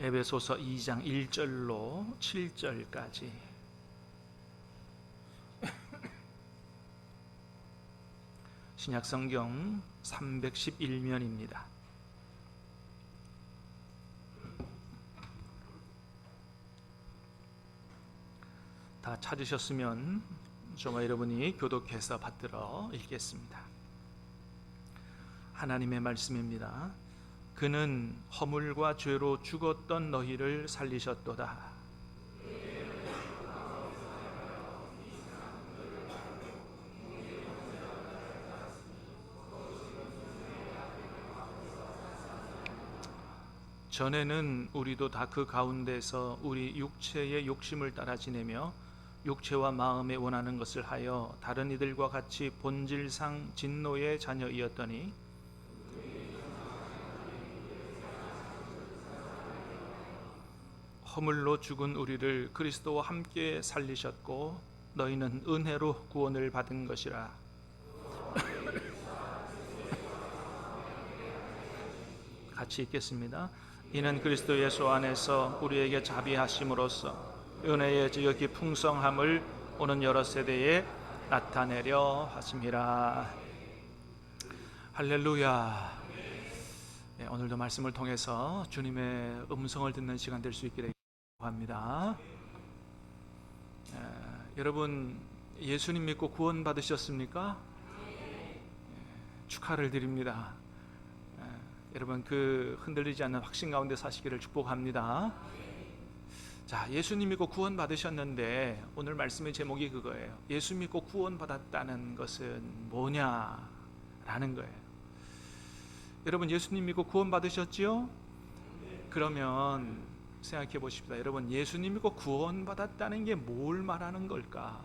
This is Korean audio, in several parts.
에베소서 2장 1절로 7절까지 신약성경 311면입니다. 다 찾으셨으면 저와 여러분이 교독해서 받들어 읽겠습니다. 하나님의 말씀입니다. 그는 허물과 죄로 죽었던 너희를 살리셨도다. 전에는 우리도 다 그 가운데서 우리 육체의 욕심을 따라 지내며 육체와 마음에 원하는 것을 하여 다른 이들과 같이 본질상 진노의 자녀이었더니 허물로 죽은 우리를 그리스도와 함께 살리셨고 너희는 은혜로 구원을 받은 것이라. 같이 읽겠습니다. 이는 그리스도 예수 안에서 우리에게 자비하심으로써 은혜의 지극히 풍성함을 오는 여러 세대에 나타내려 하심이라. 할렐루야. 네, 오늘도 말씀을 통해서 주님의 음성을 듣는 시간 될 수 있게 되기를 합니다. 여러분 예수님 믿고 구원 받으셨습니까? 축하를 드립니다. 여러분 그 흔들리지 않는 확신 가운데 사시기를 축복합니다. 자, 예수님 믿고 구원 받으셨는데 오늘 말씀의 제목이 그거예요. 예수 믿고 구원 받았다는 것은 뭐냐라는 거예요. 여러분 예수님 믿고 구원 받으셨지요? 그러면 생각해 보십시다. 여러분 예수님 믿고 구원 받았다는 게 뭘 말하는 걸까?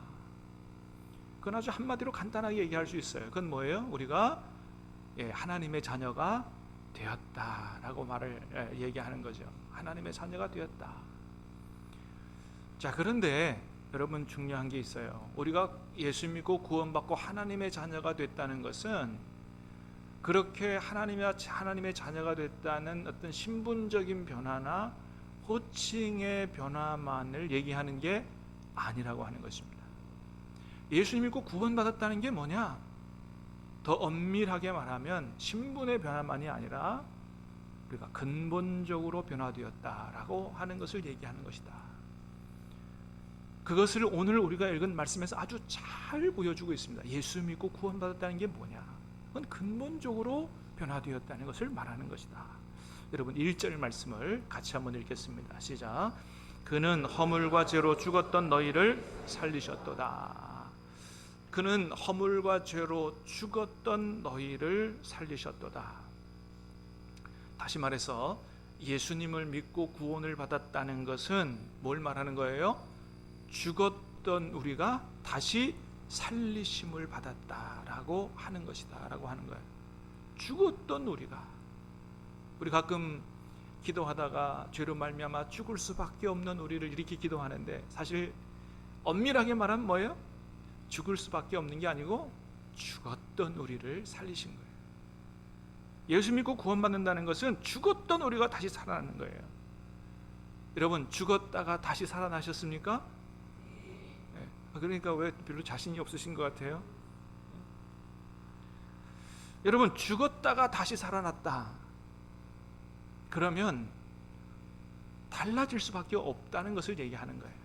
그건 아주 한마디로 간단하게 얘기할 수 있어요. 그건 뭐예요? 우리가 하나님의 자녀가 되었다라고 말을 얘기하는 거죠. 하나님의 자녀가 되었다. 자, 그런데 여러분 중요한 게 있어요. 우리가 예수 믿고 구원받고 하나님의 자녀가 됐다는 것은 그렇게 하나님의 자녀가 됐다는 어떤 신분적인 변화나 호칭의 변화만을 얘기하는 게 아니라고 하는 것입니다. 예수 믿고 구원받았다는 게 뭐냐? 더 엄밀하게 말하면 신분의 변화만이 아니라 우리가 근본적으로 변화되었다라고 하는 것을 얘기하는 것이다. 그것을 오늘 우리가 읽은 말씀에서 아주 잘 보여주고 있습니다. 예수 믿고 구원받았다는 게 뭐냐? 그건 근본적으로 변화되었다는 것을 말하는 것이다. 여러분 1절 말씀을 같이 한번 읽겠습니다. 시작. 그는 허물과 죄로 죽었던 너희를 살리셨도다. 그는 허물과 죄로 죽었던 너희를 살리셨도다. 다시 말해서 예수님을 믿고 구원을 받았다는 것은 뭘 말하는 거예요? 죽었던 우리가 다시 살리심을 받았다라고 하는 것이다 라고 하는 거예요. 죽었던 우리 가끔 기도하다가 죄로 말미암아 죽을 수밖에 없는 우리를 이렇게 기도하는데 사실 엄밀하게 말하면 뭐예요? 죽을 수밖에 없는 게 아니고 죽었던 우리를 살리신 거예요. 예수 믿고 구원받는다는 것은 죽었던 우리가 다시 살아나는 거예요. 여러분 죽었다가 다시 살아나셨습니까? 네. 그러니까 왜 별로 자신이 없으신 것 같아요? 여러분 죽었다가 다시 살아났다. 그러면 달라질 수밖에 없다는 것을 얘기하는 거예요.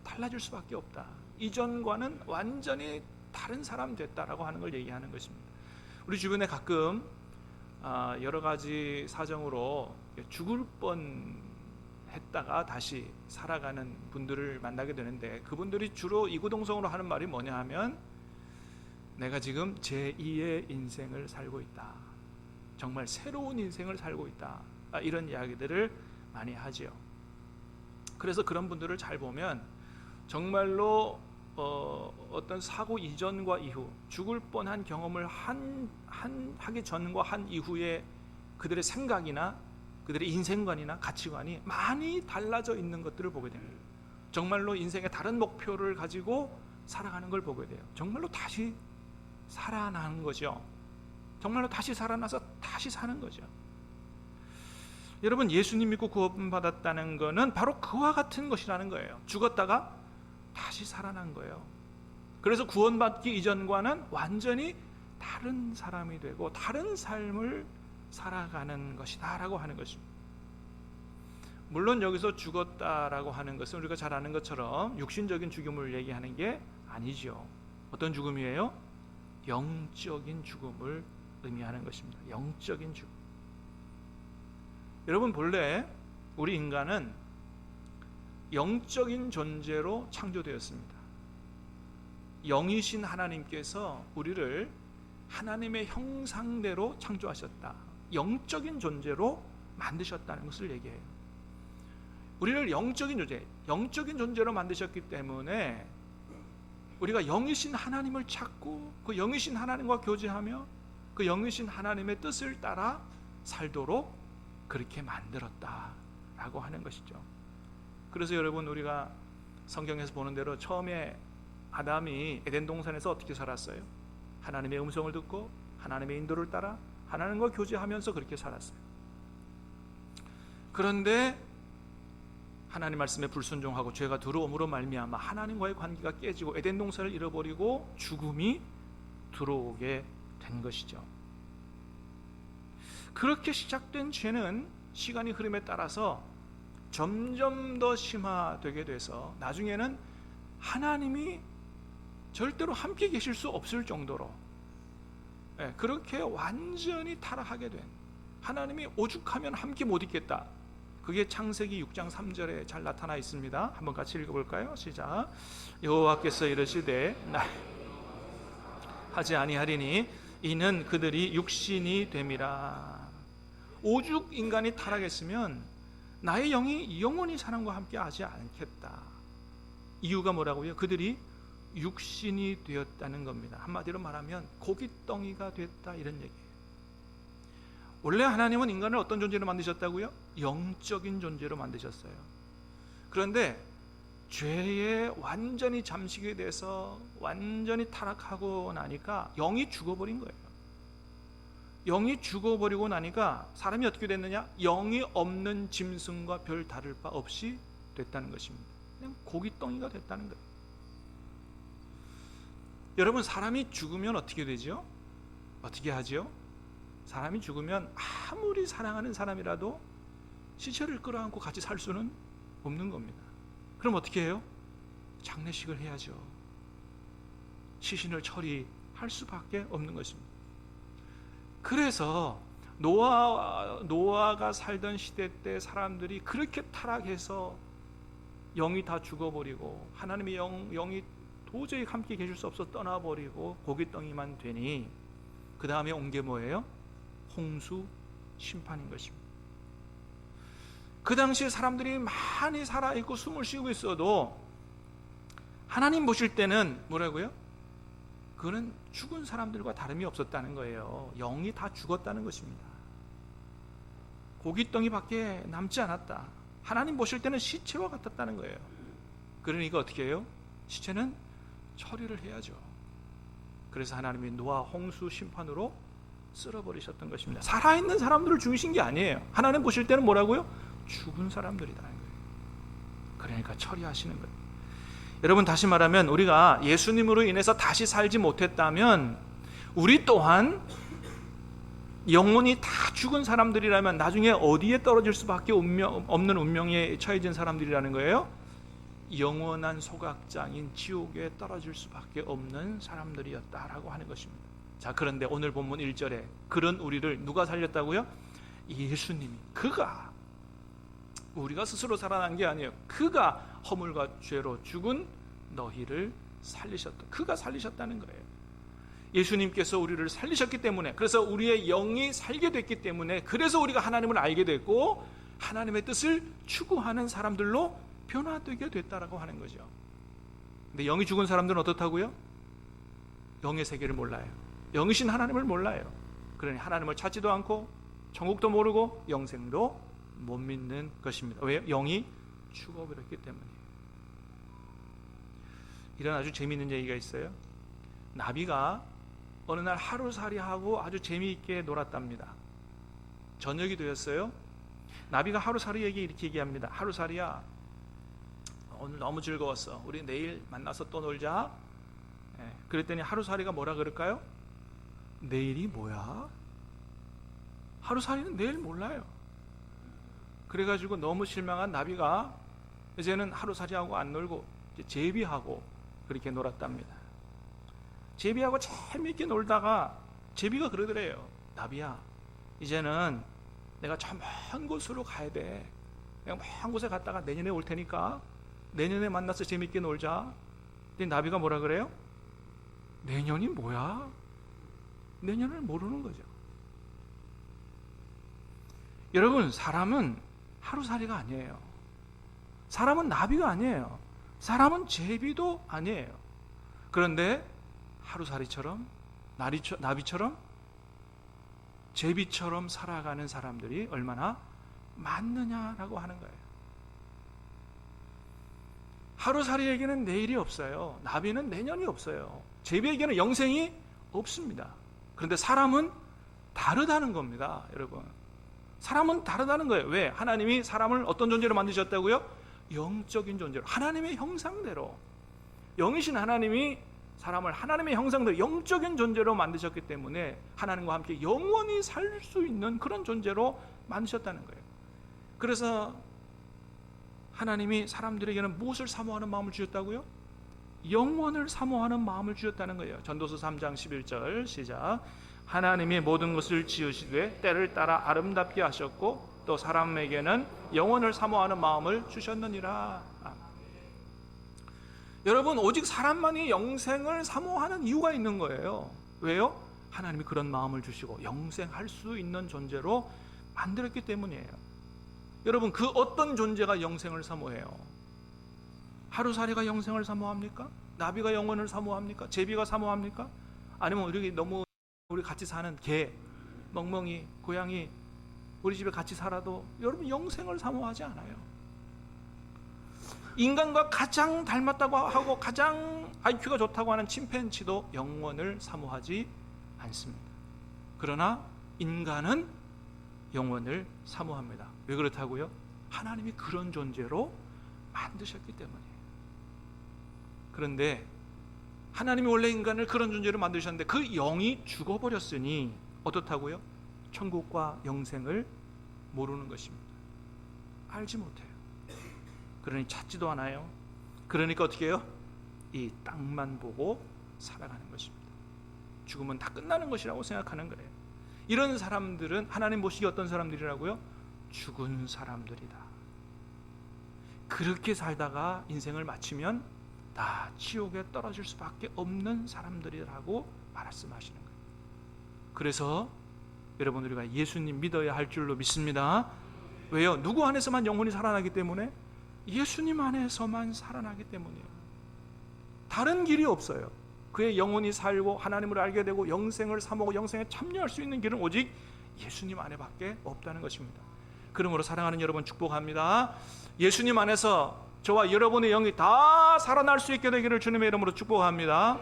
달라질 수밖에 없다. 이전과는 완전히 다른 사람 됐다라고 하는 걸 얘기하는 것입니다. 우리 주변에 가끔 여러 가지 사정으로 죽을 뻔했다가 다시 살아가는 분들을 만나게 되는데 그분들이 주로 이구동성으로 하는 말이 뭐냐 하면 내가 지금 제2의 인생을 살고 있다. 정말 새로운 인생을 살고 있다. 이런 이야기들을 많이 하지요. 그래서 그런 분들을 잘 보면 정말로 어떤 사고 이전과 이후 죽을 뻔한 경험을 하기 전과 한 이후에 그들의 생각이나 그들의 인생관이나 가치관이 많이 달라져 있는 것들을 보게 됩니다. 정말로 인생의 다른 목표를 가지고 살아가는 걸 보게 돼요. 정말로 다시 살아나는 거죠. 정말로 다시 살아나서 다시 사는 거죠. 여러분, 예수님 믿고 구원받았다는 것은 바로 그와 같은 것이라는 거예요. 죽었다가 다시 살아난 거예요. 그래서 구원받기 이전과는 완전히 다른 사람이 되고 다른 삶을 살아가는 것이다 라고 하는 것입니다. 물론 여기서 죽었다라고 하는 것은 우리가 잘 아는 것처럼 육신적인 죽음을 얘기하는 게 아니죠. 어떤 죽음이에요? 영적인 죽음을 의미하는 것입니다. 영적인 죽음. 여러분, 본래 우리 인간은 영적인 존재로 창조되었습니다. 영이신 하나님께서 우리를 하나님의 형상대로 창조하셨다. 영적인 존재로 만드셨다는 것을 얘기해요. 우리를 영적인 존재로 만드셨기 때문에 우리가 영이신 하나님을 찾고 그 영이신 하나님과 교제하며 그 영이신 하나님의 뜻을 따라 살도록 그렇게 만들었다라고 하는 것이죠. 그래서 여러분, 우리가 성경에서 보는 대로 처음에 아담이 에덴 동산에서 어떻게 살았어요? 하나님의 음성을 듣고 하나님의 인도를 따라 하나님과 교제하면서 그렇게 살았어요. 그런데 하나님 말씀에 불순종하고 죄가 들어옴으로 말미암아 하나님과의 관계가 깨지고 에덴 동산을 잃어버리고 죽음이 들어오게 된 것이죠. 그렇게 시작된 죄는 시간이 흐름에 따라서 점점 더 심화되게 돼서 나중에는 하나님이 절대로 함께 계실 수 없을 정도로 그렇게 완전히 타락하게 된, 하나님이 오죽하면 함께 못 있겠다, 그게 창세기 6장 3절에 잘 나타나 있습니다. 한번 같이 읽어볼까요? 시작. 여호와께서 이르시되 하지 아니하리니 이는 그들이 육신이 됨이라. 오죽 인간이 타락했으면 나의 영이 영원히 사람과 함께 하지 않겠다. 이유가 뭐라고요? 그들이 육신이 되었다는 겁니다. 한마디로 말하면 고깃덩이가 됐다, 이런 얘기예요. 원래 하나님은 인간을 어떤 존재로 만드셨다고요? 영적인 존재로 만드셨어요. 그런데 죄에 완전히 잠식이 돼서 완전히 타락하고 나니까 영이 죽어버린 거예요. 영이 죽어버리고 나니까 사람이 어떻게 됐느냐? 영이 없는 짐승과 별 다를 바 없이 됐다는 것입니다. 그냥 고깃덩이가 됐다는 거예요. 여러분, 사람이 죽으면 어떻게 되죠? 어떻게 하죠? 사람이 죽으면 아무리 사랑하는 사람이라도 시체를 끌어안고 같이 살 수는 없는 겁니다. 그럼 어떻게 해요? 장례식을 해야죠. 시신을 처리할 수밖에 없는 것입니다. 그래서 노아가 살던 시대 때 사람들이 그렇게 타락해서 영이 다 죽어버리고 하나님의 영이 도저히 함께 계실 수 없어 떠나버리고 고깃덩이만 되니 그 다음에 온 게 뭐예요? 홍수 심판인 것입니다. 그 당시에 사람들이 많이 살아있고 숨을 쉬고 있어도 하나님 보실 때는 뭐라고요? 그거는 죽은 사람들과 다름이 없었다는 거예요. 영이 다 죽었다는 것입니다. 고깃덩이밖에 남지 않았다. 하나님 보실 때는 시체와 같았다는 거예요. 그러니까 어떻게 해요? 시체는 처리를 해야죠. 그래서 하나님이 노아 홍수 심판으로 쓸어버리셨던 것입니다. 살아있는 사람들을 죽이신 게 아니에요. 하나님 보실 때는 뭐라고요? 죽은 사람들이라는 거예요. 그러니까 처리하시는 거예요. 여러분, 다시 말하면 우리가 예수님으로 인해서 다시 살지 못했다면 우리 또한 영혼이 다 죽은 사람들이라면 나중에 어디에 떨어질 수밖에 없는 운명에 처해진 사람들이라는 거예요. 영원한 소각장인 지옥에 떨어질 수밖에 없는 사람들이었다라고 하는 것입니다. 자, 그런데 오늘 본문 1절에 그런 우리를 누가 살렸다고요? 예수님이. 그가, 우리가 스스로 살아난 게 아니에요. 그가 허물과 죄로 죽은 너희를 살리셨다. 그가 살리셨다는 거예요. 예수님께서 우리를 살리셨기 때문에, 그래서 우리의 영이 살게 됐기 때문에, 그래서 우리가 하나님을 알게 됐고 하나님의 뜻을 추구하는 사람들로 변화되게 됐다라고 하는 거죠. 근데 영이 죽은 사람들은 어떻다고요? 영의 세계를 몰라요. 영이신 하나님을 몰라요. 그러니 하나님을 찾지도 않고 천국도 모르고 영생도 못 믿는 것입니다. 왜요? 영이 죽어버렸기 때문이에요. 이런 아주 재미있는 얘기가 있어요. 나비가 어느 날 하루살이하고 아주 재미있게 놀았답니다. 저녁이 되었어요. 나비가 하루살이에게 이렇게 얘기합니다. 하루살이야, 오늘 너무 즐거웠어. 우리 내일 만나서 또 놀자. 그랬더니 하루살이가 뭐라 그럴까요? 내일이 뭐야? 하루살이는 내일 몰라요. 그래가지고 너무 실망한 나비가 이제는 하루살이하고 안 놀고 이제 제비하고 그렇게 놀았답니다. 제비하고 재미있게 놀다가 제비가 그러더래요. 나비야, 이제는 내가 저 먼 곳으로 가야 돼. 내가 먼 곳에 갔다가 내년에 올 테니까 내년에 만나서 재미있게 놀자. 근데 나비가 뭐라 그래요? 내년이 뭐야? 내년을 모르는 거죠. 여러분, 사람은 하루살이가 아니에요. 사람은 나비가 아니에요. 사람은 제비도 아니에요. 그런데 하루살이처럼, 나비처럼, 제비처럼 살아가는 사람들이 얼마나 많느냐라고 하는 거예요. 하루살이에게는 내일이 없어요. 나비는 내년이 없어요. 제비에게는 영생이 없습니다. 그런데 사람은 다르다는 겁니다, 여러분. 사람은 다르다는 거예요. 왜? 하나님이 사람을 어떤 존재로 만드셨다고요? 영적인 존재로, 하나님의 형상대로. 영이신 하나님이 사람을 하나님의 형상대로 영적인 존재로 만드셨기 때문에 하나님과 함께 영원히 살 수 있는 그런 존재로 만드셨다는 거예요. 그래서 하나님이 사람들에게는 무엇을 사모하는 마음을 주셨다고요? 영원을 사모하는 마음을 주셨다는 거예요. 전도서 3장 11절 시작. 하나님이 모든 것을 지으시되 때를 따라 아름답게 하셨고 또 사람에게는 영원을 사모하는 마음을 주셨느니라. 여러분, 오직 사람만이 영생을 사모하는 이유가 있는 거예요. 왜요? 하나님이 그런 마음을 주시고 영생할 수 있는 존재로 만들었기 때문이에요. 여러분, 그 어떤 존재가 영생을 사모해요? 하루살이가 영생을 사모합니까? 나비가 영원을 사모합니까? 제비가 사모합니까? 아니면 우리 같이 사는 개, 멍멍이, 고양이, 우리 집에 같이 살아도 여러분 영생을 사모하지 않아요. 인간과 가장 닮았다고 하고 가장 IQ가 좋다고 하는 침팬지도 영원을 사모하지 않습니다. 그러나 인간은 영원을 사모합니다. 왜 그렇다고요? 하나님이 그런 존재로 만드셨기 때문이에요. 그런데 하나님이 원래 인간을 그런 존재로 만드셨는데 그 영이 죽어버렸으니 어떻다고요? 천국과 영생을 모르는 것입니다. 알지 못해요. 그러니 찾지도 않아요. 그러니까 어떻게 해요? 이 땅만 보고 살아가는 것입니다. 죽으면 다 끝나는 것이라고 생각하는 거예요. 이런 사람들은 하나님 보시기에 어떤 사람들이라고요? 죽은 사람들이다. 그렇게 살다가 인생을 마치면 다 지옥에 떨어질 수밖에 없는 사람들이라고 말씀하시는 거예요. 그래서 여러분, 우리가 예수님 믿어야 할 줄로 믿습니다. 왜요? 누구 안에서만 영혼이 살아나기 때문에, 예수님 안에서만 살아나기 때문이에요. 다른 길이 없어요. 그의 영혼이 살고 하나님을 알게 되고 영생을 사모하고 영생에 참여할 수 있는 길은 오직 예수님 안에밖에 없다는 것입니다. 그러므로 사랑하는 여러분, 축복합니다. 예수님 안에서 저와 여러분의 영이 다 살아날 수 있게 되기를 주님의 이름으로 축복합니다.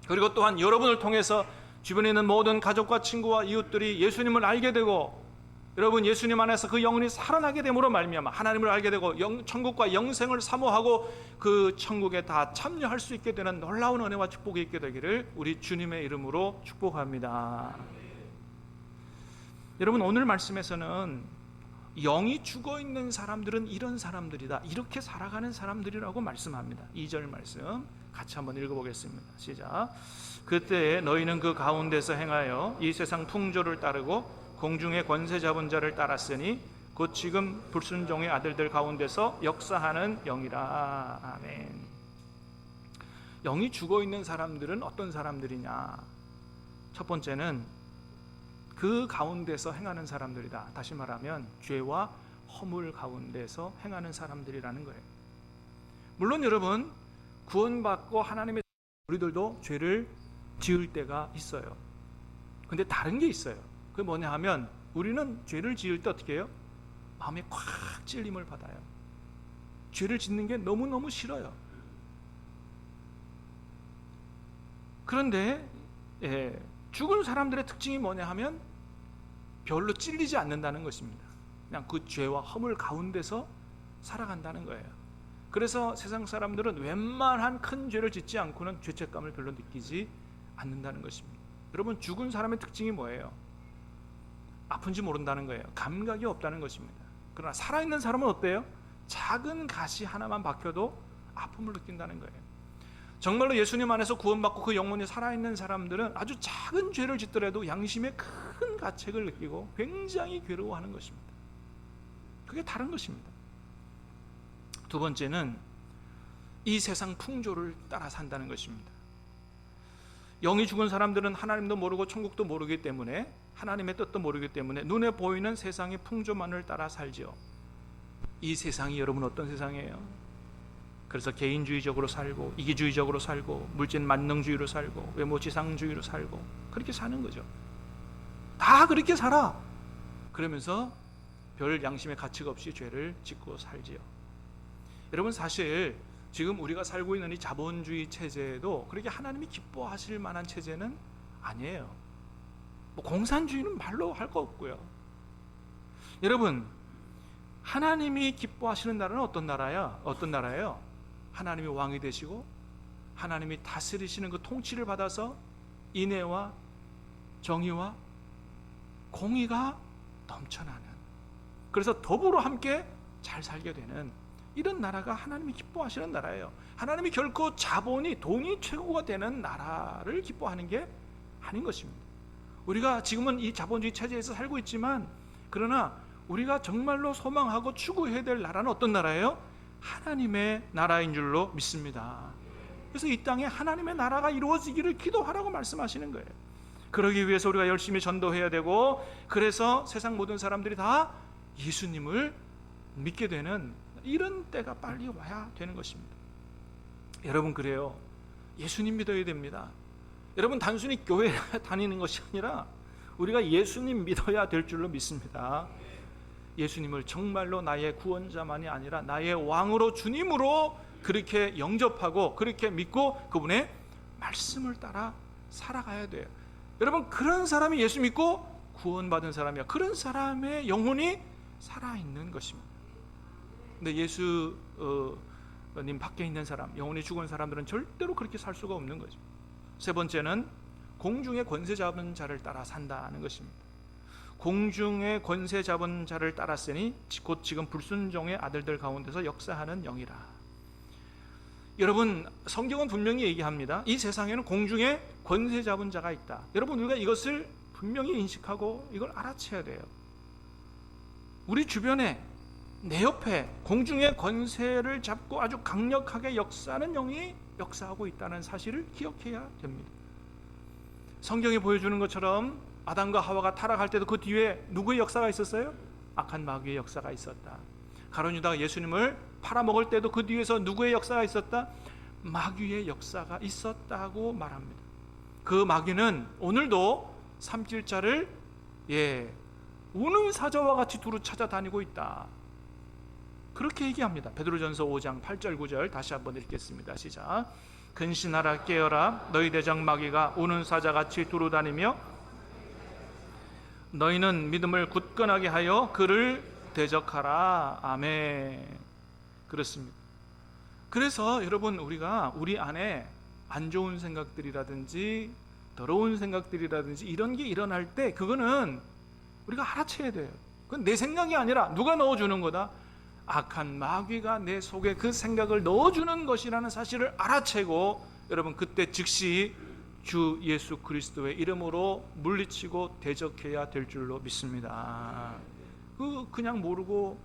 그리고 또한 여러분을 통해서 주변에 있는 모든 가족과 친구와 이웃들이 예수님을 알게 되고, 여러분 예수님 안에서 그 영혼이 살아나게 됨으로 말미암아 하나님을 알게 되고 천국과 영생을 사모하고 그 천국에 다 참여할 수 있게 되는 놀라운 은혜와 축복이 있게 되기를 우리 주님의 이름으로 축복합니다. 여러분, 오늘 말씀에서는 영이 죽어있는 사람들은 이런 사람들이다, 이렇게 살아가는 사람들이라고 말씀합니다. 2절 말씀 같이 한번 읽어보겠습니다. 시작. 그때 너희는 그 가운데서 행하여 이 세상 풍조를 따르고 공중의 권세 잡은 자를 따랐으니 곧 지금 불순종의 아들들 가운데서 역사하는 영이라. 아멘. 영이 죽어있는 사람들은 어떤 사람들이냐? 첫 번째는 그 가운데서 행하는 사람들이다. 다시 말하면 죄와 허물 가운데서 행하는 사람들이라는 거예요. 물론 여러분, 구원받고 하나님의 우리들도 죄를 지을 때가 있어요. 근데 다른 게 있어요. 그게 뭐냐 하면, 우리는 죄를 지을 때 어떻게 해요? 마음에 꽉 찔림을 받아요. 죄를 짓는 게 너무너무 싫어요. 그런데 죽은 사람들의 특징이 뭐냐 하면 별로 찔리지 않는다는 것입니다. 그냥 그 죄와 허물 가운데서 살아간다는 거예요. 그래서 세상 사람들은 웬만한 큰 죄를 짓지 않고는 죄책감을 별로 느끼지 않는다는 것입니다. 여러분, 죽은 사람의 특징이 뭐예요? 아픈지 모른다는 거예요. 감각이 없다는 것입니다. 그러나 살아있는 사람은 어때요? 작은 가시 하나만 박혀도 아픔을 느낀다는 거예요. 정말로 예수님 안에서 구원받고 그 영혼이 살아있는 사람들은 아주 작은 죄를 짓더라도 양심의 큰 가책을 느끼고 굉장히 괴로워하는 것입니다. 그게 다른 것입니다. 두 번째는 이 세상 풍조를 따라 산다는 것입니다. 영이 죽은 사람들은 하나님도 모르고 천국도 모르기 때문에, 하나님의 뜻도 모르기 때문에 눈에 보이는 세상의 풍조만을 따라 살죠. 이 세상이 여러분 어떤 세상이에요? 그래서 개인주의적으로 살고, 이기주의적으로 살고, 물질 만능주의로 살고, 외모지상주의로 살고, 그렇게 사는 거죠. 다 그렇게 살아. 그러면서 별 양심의 가치가 없이 죄를 짓고 살지요. 여러분, 사실 지금 우리가 살고 있는 이 자본주의 체제도 그렇게 하나님이 기뻐하실 만한 체제는 아니에요. 뭐 공산주의는 말로 할 거 없고요. 여러분, 하나님이 기뻐하시는 나라는 어떤 나라야? 어떤 나라예요? 하나님이 왕이 되시고 하나님이 다스리시는 그 통치를 받아서 인애와 정의와 공의가 넘쳐나는, 그래서 더불어 함께 잘 살게 되는 이런 나라가 하나님이 기뻐하시는 나라예요. 하나님이 결코 자본이, 돈이 최고가 되는 나라를 기뻐하는 게 아닌 것입니다. 우리가 지금은 이 자본주의 체제에서 살고 있지만, 그러나 우리가 정말로 소망하고 추구해야 될 나라는 어떤 나라예요? 하나님의 나라인 줄로 믿습니다. 그래서 이 땅에 하나님의 나라가 이루어지기를 기도하라고 말씀하시는 거예요. 그러기 위해서 우리가 열심히 전도해야 되고, 그래서 세상 모든 사람들이 다 예수님을 믿게 되는 이런 때가 빨리 와야 되는 것입니다. 여러분, 그래요. 예수님 믿어야 됩니다. 여러분, 단순히 교회 다니는 것이 아니라 우리가 예수님 믿어야 될 줄로 믿습니다. 예수님을 정말로 나의 구원자만이 아니라 나의 왕으로, 주님으로 그렇게 영접하고 그렇게 믿고 그분의 말씀을 따라 살아가야 돼요. 여러분, 그런 사람이 예수 믿고 구원받은 사람이야. 그런 사람의 영혼이 살아있는 것입니다. 근데 예수님 밖에 있는 사람, 영혼이 죽은 사람들은 절대로 그렇게 살 수가 없는 거죠. 세 번째는 공중의 권세 잡은 자를 따라 산다는 것입니다. 공중의 권세 잡은 자를 따랐으니 곧 지금 불순종의 아들들 가운데서 역사하는 영이라. 여러분, 성경은 분명히 얘기합니다. 이 세상에는 공중에 권세 잡은 자가 있다. 여러분, 우리가 이것을 분명히 인식하고 이걸 알아채야 돼요. 우리 주변에, 내 옆에 공중의 권세를 잡고 아주 강력하게 역사하는 영이 역사하고 있다는 사실을 기억해야 됩니다. 성경이 보여주는 것처럼 아담과 하와가 타락할 때도 그 뒤에 누구의 역사가 있었어요? 악한 마귀의 역사가 있었다. 가룟 유다가 예수님을 팔아먹을 때도 그 뒤에서 누구의 역사가 있었다? 마귀의 역사가 있었다고 말합니다. 그 마귀는 오늘도 삼킬자를 우는 사자와 같이 두루 찾아다니고 있다. 그렇게 얘기합니다. 베드로전서 5장 8절 9절 다시 한번 읽겠습니다. 시작. 근신하라, 깨어라. 너희 대장 마귀가 우는 사자같이 두루 다니며 너희는 믿음을 굳건하게 하여 그를 대적하라. 아멘. 그렇습니다. 그래서 여러분, 우리가 우리 안에 안 좋은 생각들이라든지 더러운 생각들이라든지 이런 게 일어날 때 그거는 우리가 알아채야 돼요. 그건 내 생각이 아니라 누가 넣어주는 거다? 악한 마귀가 내 속에 그 생각을 넣어주는 것이라는 사실을 알아채고, 여러분, 그때 즉시 주 예수 그리스도의 이름으로 물리치고 대적해야 될 줄로 믿습니다. 그냥 모르고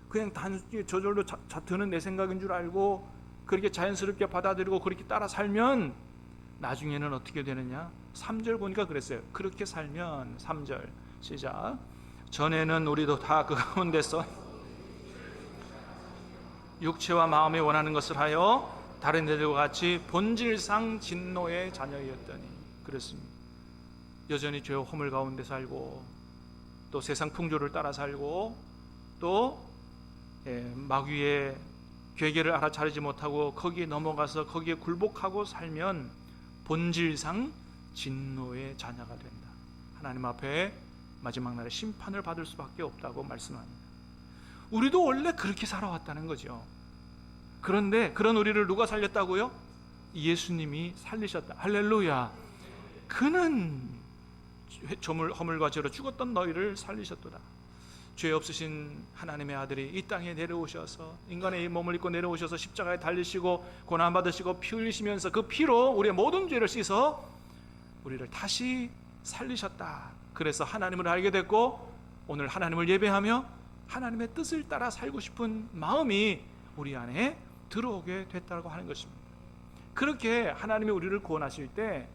그냥 단순히 저절로 드는 내 생각인 줄 알고 그렇게 자연스럽게 받아들이고 그렇게 따라 살면 나중에는 어떻게 되느냐? 3절 보니까 그랬어요. 그렇게 살면, 3절 시작. 전에는 우리도 다 그 가운데서 육체와 마음이 원하는 것을 하여 다른 데들과 같이 본질상 진노의 자녀였더니. 그렇습니다. 여전히 죄와 허물 가운데 살고 또 세상 풍조를 따라 살고 또 마귀의 괴계를 알아차리지 못하고 거기에 넘어가서 거기에 굴복하고 살면 본질상 진노의 자녀가 된다. 하나님 앞에 마지막 날에 심판을 받을 수밖에 없다고 말씀합니다. 우리도 원래 그렇게 살아왔다는 거죠. 그런데 그런 우리를 누가 살렸다고요? 예수님이 살리셨다. 할렐루야. 그는 허물과 죄로 죽었던 너희를 살리셨도다. 죄 없으신 하나님의 아들이 이 땅에 내려오셔서 인간의 몸을 입고 내려오셔서 십자가에 달리시고 고난받으시고 피 흘리시면서 그 피로 우리의 모든 죄를 씻어 우리를 다시 살리셨다. 그래서 하나님을 알게 됐고 오늘 하나님을 예배하며 하나님의 뜻을 따라 살고 싶은 마음이 우리 안에 들어오게 됐다고 하는 것입니다. 그렇게 하나님이 우리를 구원하실 때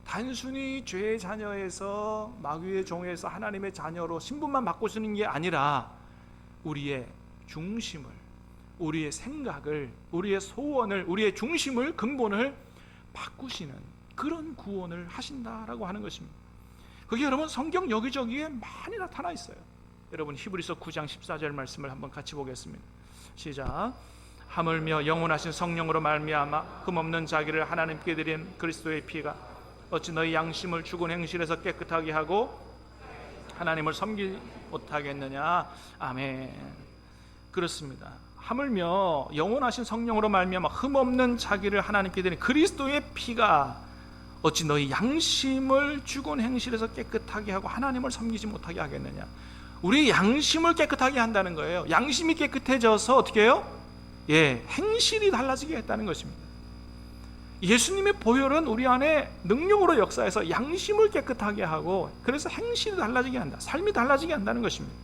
단순히 죄의 자녀에서 마귀의 종에서 하나님의 자녀로 신분만 바꾸시는 게 아니라 우리의 중심을, 우리의 생각을, 우리의 소원을, 우리의 중심을, 근본을 바꾸시는 그런 구원을 하신다라고 하는 것입니다. 그게 여러분 성경 여기저기에 많이 나타나 있어요. 여러분 히브리서 9장 14절 말씀을 한번 같이 보겠습니다. 시작. 하물며 영원하신 성령으로 말미암아 흠없는 자기를 하나님께 드린 그리스도의 피가 어찌 너희 양심을 죽은 행실에서 깨끗하게 하고 하나님을 섬기지 못하겠느냐. 아멘. 그렇습니다. 하물며 영원하신 성령으로 말미암아 흠없는 자기를 하나님께 드린 그리스도의 피가 어찌 너희 양심을 죽은 행실에서 깨끗하게 하고 하나님을 섬기지 못하게 하겠느냐. 우리 양심을 깨끗하게 한다는 거예요. 양심이 깨끗해져서 어떻게 해요? 행실이 달라지게 했다는 것입니다. 예수님의 보혈은 우리 안에 능력으로 역사해서 양심을 깨끗하게 하고 그래서 행실이 달라지게 한다. 삶이 달라지게 한다는 것입니다.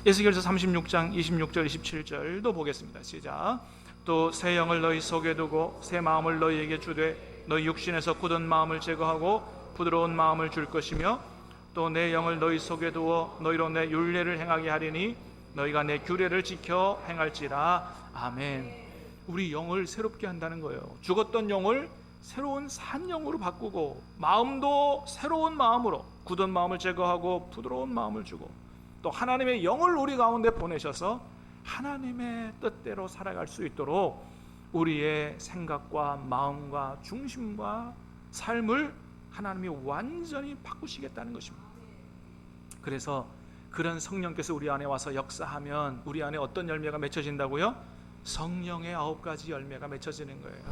에스겔서 36장 26절 27절도 보겠습니다. 시작. 또 새 영을 너희 속에 두고 새 마음을 너희에게 주되 너희 육신에서 굳은 마음을 제거하고 부드러운 마음을 줄 것이며 또 내 영을 너희 속에 두어 너희로 내 율례를 행하게 하리니 너희가 내 규례를 지켜 행할지라. 아멘. 우리 영을 새롭게 한다는 거예요. 죽었던 영을 새로운 산 영으로 바꾸고 마음도 새로운 마음으로 굳은 마음을 제거하고 부드러운 마음을 주고 또 하나님의 영을 우리 가운데 보내셔서 하나님의 뜻대로 살아갈 수 있도록 우리의 생각과 마음과 중심과 삶을 하나님이 완전히 바꾸시겠다는 것입니다. 그래서 그런 성령께서 우리 안에 와서 역사하면 우리 안에 어떤 열매가 맺혀진다고요? 성령의 9가지 열매가 맺혀지는 거예요.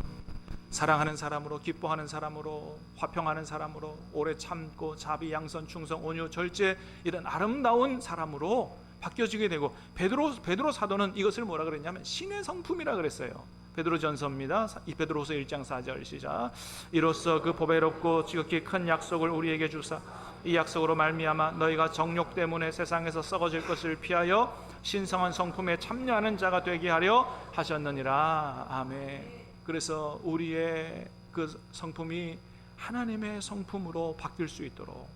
사랑하는 사람으로, 기뻐하는 사람으로, 화평하는 사람으로, 오래 참고 자비, 양선, 충성, 온유, 절제 이런 아름다운 사람으로 바뀌어지게 되고 베드로 사도는 이것을 뭐라 그랬냐면 신의 성품이라 그랬어요. 베드로전서입니다. 베드로서 1장 4절 시작. 이로써 그 보배롭고 지극히 큰 약속을 우리에게 주사 이 약속으로 말미암아 너희가 정욕 때문에 세상에서 썩어질 것을 피하여 신성한 성품에 참여하는 자가 되게 하려 하셨느니라. 아멘. 그래서 우리의 그 성품이 하나님의 성품으로 바뀔 수 있도록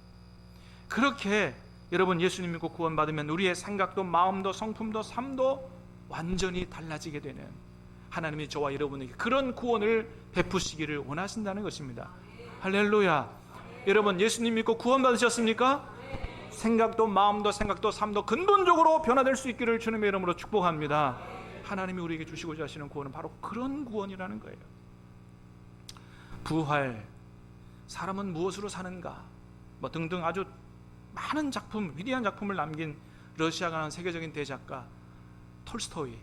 그렇게 여러분 예수님 믿고 구원받으면 우리의 생각도 마음도 성품도 삶도 완전히 달라지게 되는 하나님이 저와 여러분에게 그런 구원을 베푸시기를 원하신다는 것입니다. 할렐루야. 여러분 예수님 믿고 구원받으셨습니까? 생각도 마음도 생각도 삶도 근본적으로 변화될 수 있기를 주님의 이름으로 축복합니다. 하나님이 우리에게 주시고자 하시는 구원은 바로 그런 구원이라는 거예요. 부활, 사람은 무엇으로 사는가 등등 아주 많은 작품, 위대한 작품을 남긴 러시아가 난 세계적인 대작가 톨스토이,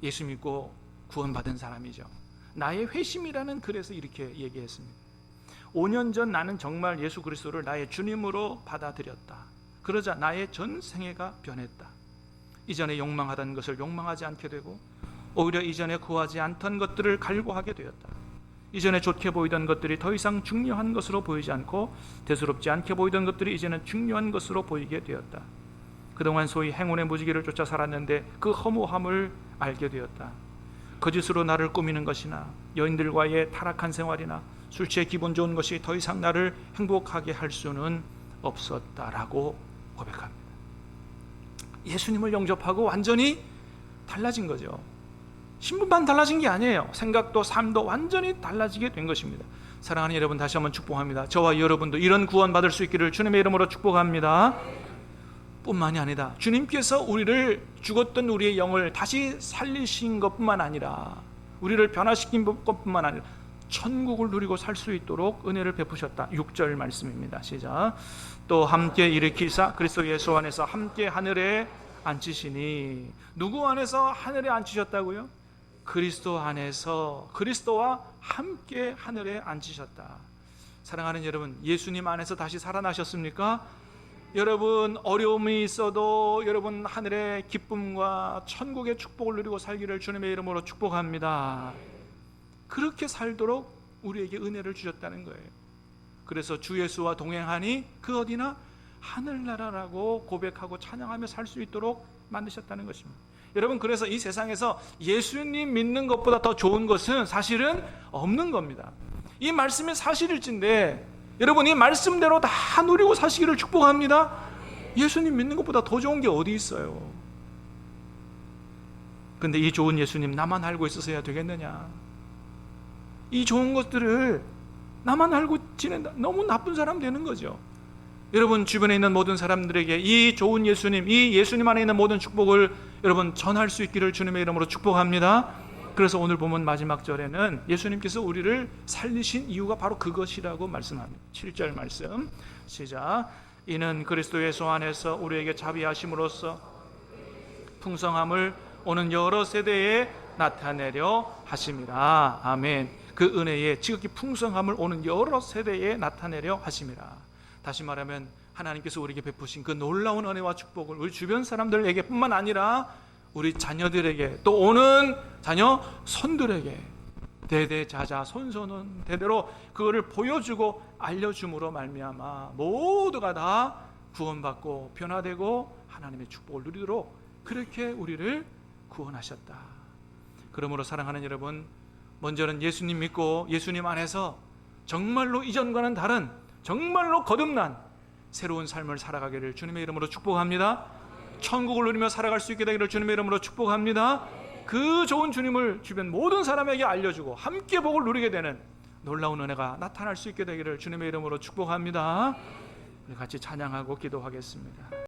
예수 믿고 구원받은 사람이죠. 나의 회심이라는 글에서 이렇게 얘기했습니다. 5년 전 나는 정말 예수 그리스도를 나의 주님으로 받아들였다. 그러자 나의 전 생애가 변했다. 이전에 욕망하던 것을 욕망하지 않게 되고 오히려 이전에 구하지 않던 것들을 갈구하게 되었다. 이전에 좋게 보이던 것들이 더 이상 중요한 것으로 보이지 않고 대수롭지 않게 보이던 것들이 이제는 중요한 것으로 보이게 되었다. 그동안 소위 행운의 무지개를 쫓아 살았는데 그 허무함을 알게 되었다. 거짓으로 나를 꾸미는 것이나 여인들과의 타락한 생활이나 술 취해 기분 좋은 것이 더 이상 나를 행복하게 할 수는 없었다라고 고백합니다. 예수님을 영접하고 완전히 달라진 거죠. 신분만 달라진 게 아니에요. 생각도 삶도 완전히 달라지게 된 것입니다. 사랑하는 여러분, 다시 한번 축복합니다. 저와 여러분도 이런 구원 받을 수 있기를 주님의 이름으로 축복합니다. 뿐만이 아니다, 주님께서 우리를 죽었던 우리의 영을 다시 살리신 것뿐만 아니라 우리를 변화시킨 것뿐만 아니라 천국을 누리고 살 수 있도록 은혜를 베푸셨다. 6절 말씀입니다. 시작. 또 함께 일으키사 그리스도 예수 안에서 함께 하늘에 앉히시니, 누구 안에서 하늘에 앉히셨다고요? 그리스도 안에서, 그리스도와 함께 하늘에 앉히셨다. 사랑하는 여러분, 예수님 안에서 다시 살아나셨습니까? 여러분, 어려움이 있어도 여러분 하늘의 기쁨과 천국의 축복을 누리고 살기를 주님의 이름으로 축복합니다. 그렇게 살도록 우리에게 은혜를 주셨다는 거예요. 그래서 주 예수와 동행하니 그 어디나 하늘나라라고 고백하고 찬양하며 살 수 있도록 만드셨다는 것입니다. 여러분, 그래서 이 세상에서 예수님 믿는 것보다 더 좋은 것은 사실은 없는 겁니다. 이 말씀이 사실일진데 여러분, 이 말씀대로 다 누리고 사시기를 축복합니다. 예수님 믿는 것보다 더 좋은 게 어디 있어요? 근데 이 좋은 예수님 나만 알고 있어서야 되겠느냐? 이 좋은 것들을 나만 알고 지낸다, 너무 나쁜 사람 되는 거죠. 여러분, 주변에 있는 모든 사람들에게 이 좋은 예수님, 이 예수님 안에 있는 모든 축복을 여러분 전할 수 있기를 주님의 이름으로 축복합니다. 그래서 오늘 보면 마지막 절에는 예수님께서 우리를 살리신 이유가 바로 그것이라고 말씀합니다. 7절 말씀 시작. 이는 그리스도 예수 안에서 우리에게 자비하심으로써 풍성함을 오는 여러 세대에 나타내려 하심이라. 아멘. 그 은혜의 지극히 풍성함을 오는 여러 세대에 나타내려 하심이라. 다시 말하면 하나님께서 우리에게 베푸신 그 놀라운 은혜와 축복을 우리 주변 사람들에게 뿐만 아니라 우리 자녀들에게, 또 오는 자녀 손들에게 대대자자 손손은 대대로 그거를 보여주고 알려줌으로 말미암아 모두가 다 구원받고 변화되고 하나님의 축복을 누리도록 그렇게 우리를 구원하셨다. 그러므로 사랑하는 여러분, 먼저는 예수님 믿고 예수님 안에서 정말로 이전과는 다른, 정말로 거듭난 새로운 삶을 살아가기를 주님의 이름으로 축복합니다. 천국을 누리며 살아갈 수 있게 되기를 주님의 이름으로 축복합니다. 그 좋은 주님을 주변 모든 사람에게 알려주고 함께 복을 누리게 되는 놀라운 은혜가 나타날 수 있게 되기를 주님의 이름으로 축복합니다. 우리 같이 찬양하고 기도하겠습니다.